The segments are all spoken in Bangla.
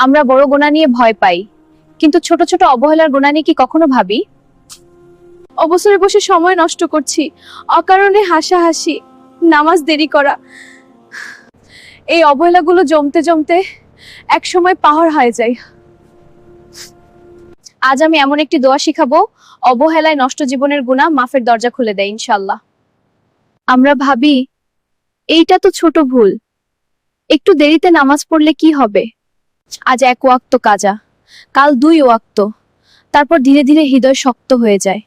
আমরা বড় গুনাহ নিয়ে ভয় পাই, কিন্তু ছোট ছোট অবহেলার গুনাহ নিয়ে কি কখনো ভাবি? অবসরে বসে সময় নষ্ট করছি, অকারণে হাসাহাসি, নামাজ দেরি করা, এই অবহেলাগুলো জমতে জমতে এক সময় পাহাড় হয়ে যায়। আজ আমি এমন একটি দোয়া শিখাবো, অবহেলায় নষ্ট জীবনের গুনাহ মাফের দরজা খুলে দেয় ইনশাআল্লাহ। আমরা ভাবি এইটা তো ছোট ভুল, একটু দেরিতে নামাজ পড়লে কি হবে, আজ এক ওয়াক্ত কাজা, কাল 2 ওয়াক্ত, তারপর ধীরে ধীরে হৃদয় শক্ত হয়ে যায়।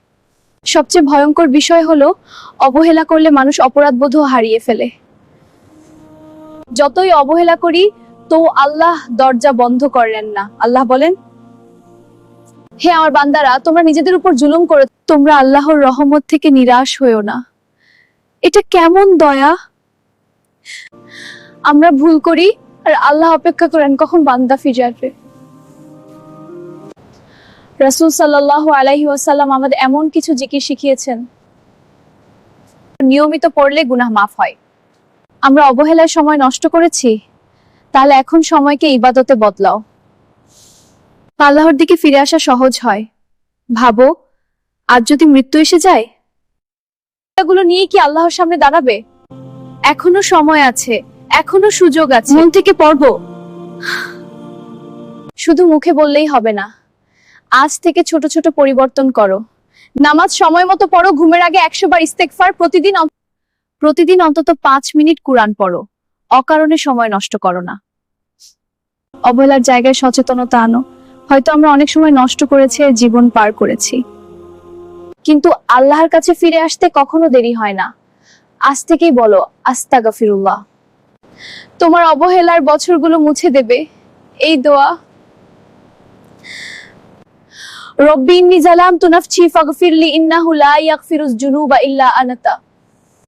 সবচেয়ে ভয়ঙ্কর বিষয় হলো অবহেলা করলে মানুষ অপরাধবোধও হারিয়ে ফেলে। যতই অবহেলা করি তো আল্লাহ দরজা বন্ধ করেন না। আল্লাহ বলেন, হে আমার বান্দারা, তোমরা নিজেদের উপর জুলুম করে তোমরা আল্লাহর রহমত থেকে নিরাশ হইও না। এটা কেমন দয়া! আমরা ভুল করি আর আল্লাহ অপেক্ষা করেন কখন বান্দা ফিরে আসবে। রাসূল সাল্লাল্লাহু আলাইহি ওয়াসাল্লাম আমাদের এমন কিছু জিকির শিখিয়েছেন, নিয়মিত পড়লে গুনাহ মাফ হয়। আমরা অবহেলায় সময় নষ্ট করেছি, তাহলে এখন সময়কে ইবাদতে বদলাও। আল্লাহর দিকে ফিরে আসা সহজ হয়। ভাবো, আজ যদি মৃত্যু এসে যায়, এগুলো নিয়ে কি আল্লাহর সামনে দাঁড়াবে? এখনো সময় আছে, এখনো সুযোগ আছে, মন থেকে পড়বো। শুধু মুখে বললেই হবে না, আজ থেকে ছোট ছোট পরিবর্তন করো। নামাজ সময় মতো পড়ো, ঘুমের আগে 100 বার ইস্তেগফার, প্রতিদিন অন্তত 5 মিনিট কুরআন পড়ো। অকারণে সময় নষ্ট করো না। অবহেলার জায়গায় সচেতনতা আনো। হয়তো আমরা অনেক সময় নষ্ট করেছি, জীবন পার করেছি, কিন্তু আল্লাহর কাছে ফিরে আসতে কখনো দেরি হয় না। আজ থেকেই বলো আস্তাগফিরুল্লাহ। তোমার অবহেলার বছরগুলো মুছে দেবে এই দোয়া। রব্বি ইন্নী যালামতু নাফসি ফাগফিরলি ইন্নাহু লা ইয়াগফিরুজ জুনুবা ইল্লা আনতা।